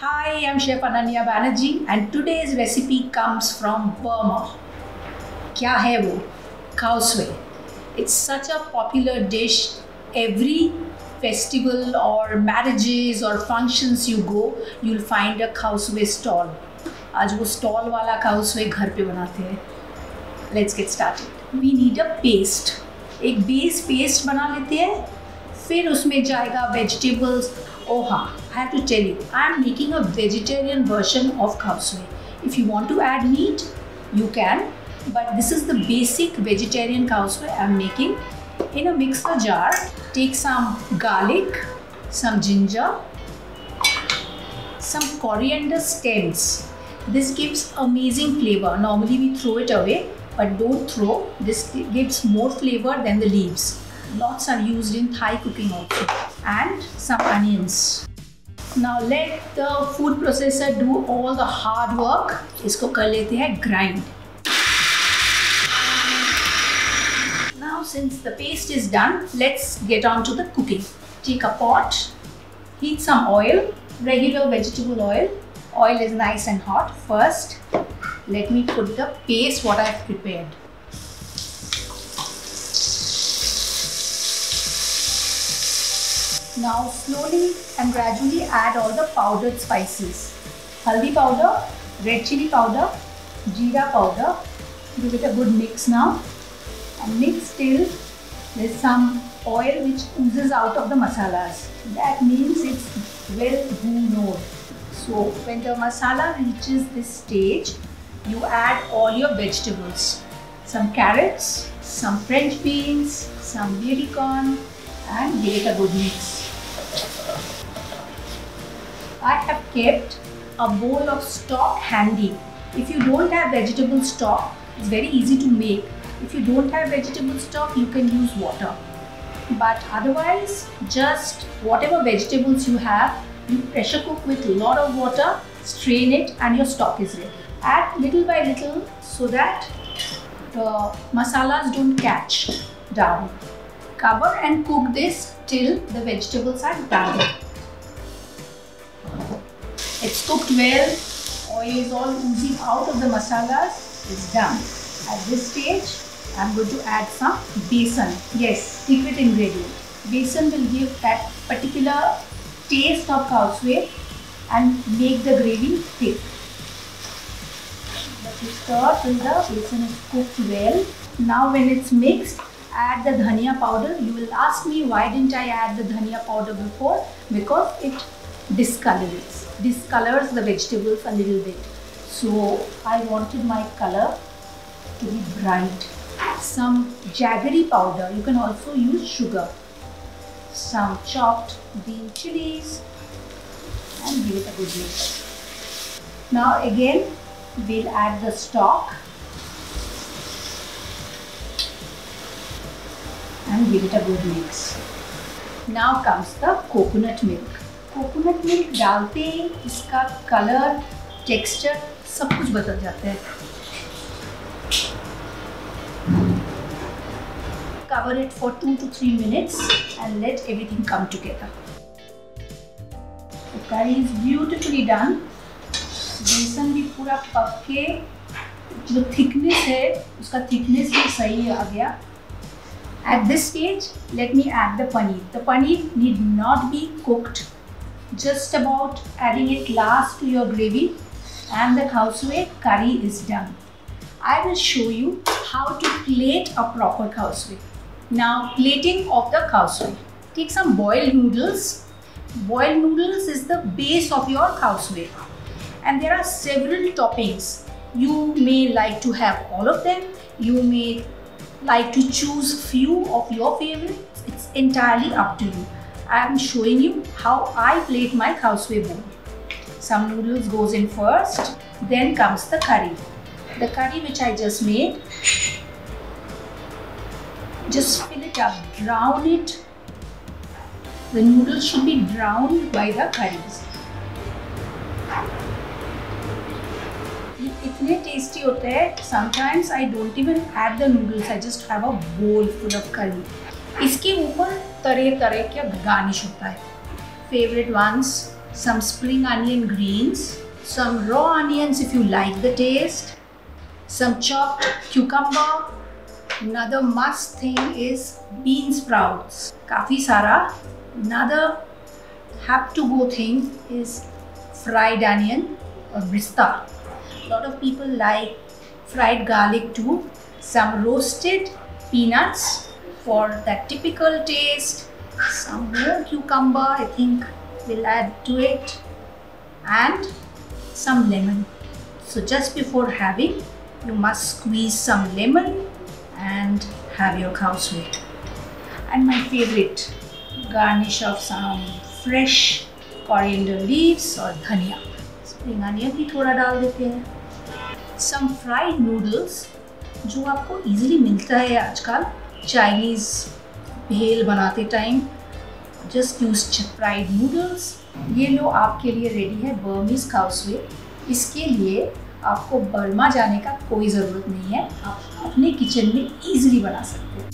Hi, I'm Chef Ananya Banerjee and today's recipe comes from Burma. क्या है वो? Khao Swe. It's such a popular dish. Every festival or marriages or functions you go, you'll find a Khao Swe stall. आज वो stall वाला Khao Swe घर पे बनाते हैं. Let's get started. We need a paste. एक base paste बना लेते हैं. फिर उसमें जाएगा vegetables. Oh हाँ, I have to tell you, I am making a vegetarian version of Khao Swe. If you want to add meat, you can. But this is the basic vegetarian Khao Swe I am making. In a mixer jar, take some garlic, some ginger, some coriander stems. This gives amazing flavor. Normally we throw it away, but don't throw. This gives more flavor than the leaves. Lots are used in Thai cooking also. And some onions. Now let the food processor do all the hard work. इसको कर लेते हैं grind. Now since the paste is done, let's get on to the cooking. Take a pot, heat some oil, regular vegetable oil. Oil is nice and hot. First, let me put the paste what I have prepared. Now slowly and gradually add all the powdered spices. Haldi powder, red chili powder, jeera powder. Give it a good mix now. And mix till there's some oil which oozes out of the masalas. That means it's well bhunod. So when the masala reaches this stage, you add all your vegetables. Some carrots, some French beans, some baby corn, and give it a good mix. I have kept a bowl of stock handy. If you don't have vegetable stock, it's very easy to make. If you don't have vegetable stock, you can use water. But otherwise, just whatever vegetables you have, you pressure cook with a lot of water, strain it, and your stock is ready. Add little by little so that the masalas don't catch down. Cover and cook this till the vegetables are done. It's cooked well, oil is all oozing out of the masalas, it's done. At this stage, I'm going to add some besan. Yes, secret ingredient. Besan will give that particular taste of Khao Swe and make the gravy thick. Let me stir till the besan is cooked well. Now when it's mixed, add the dhania powder. You will ask me why didn't I add the dhania powder before? Because it discolors the vegetables a little bit. So I wanted my color to be bright. Some jaggery powder. You can also use sugar. Some chopped green chilies and give it a good mix. Now again we'll add the stock and give it a good mix. Now comes the coconut milk. Coconut milk डालते ही इसका colour, texture सब कुछ बदल जाता है. Cover it for 2 to 3 minutes and let everything come together. The curry is beautifully done. बेसन भी पूरा पक के जो थिकनेस है उसका थिकनेस भी सही आ गया. At this stage, let me add the paneer. The paneer need not be cooked. Just about adding it last to your gravy and the Khao Swe curry is done. I will show you how to plate a proper Khao Swe. Now plating of the Khao Swe. Take some boiled noodles. Boiled noodles is the base of your Khao Swe. And there are several toppings. You may like to have all of them. You may like to choose few of your favorites. It's entirely up to you. I am showing you how I plate my Khao Swe bowl. Some noodles goes in first, then comes the curry. The curry which I just made, just fill it up, drown it. The noodles should be drowned by the curries. इतने tasty होते हैं. Sometimes I don't even add the noodles. I just have a bowl full of curry. इसके ऊपर तरह तरह का garnish होता है. Favorite ones some spring onion greens, some raw onions if you like the taste, some chopped cucumber. Another must thing is bean sprouts. काफी सारा. Another have to go thing is fried onion or brista. A lot of people like fried garlic too. Some roasted peanuts for that typical taste. Some more cucumber I think we'll add to it, and some lemon. So just before having, you must squeeze some lemon and have your khao swe. And my favorite, garnish of some fresh coriander leaves or dhania. Spring onion भी थोड़ा डाल देते हैं. Some fried noodles जो आपको easily मिलता है आजकल Chinese भेल बनाते time. Just use fried noodles. ये लो आपके लिए रेडी है बर्मीज खाओ स्वे. इसके लिए आपको बर्मा जाने का कोई ज़रूरत नहीं है, आप अपने किचन में इजीली बना सकते हैं.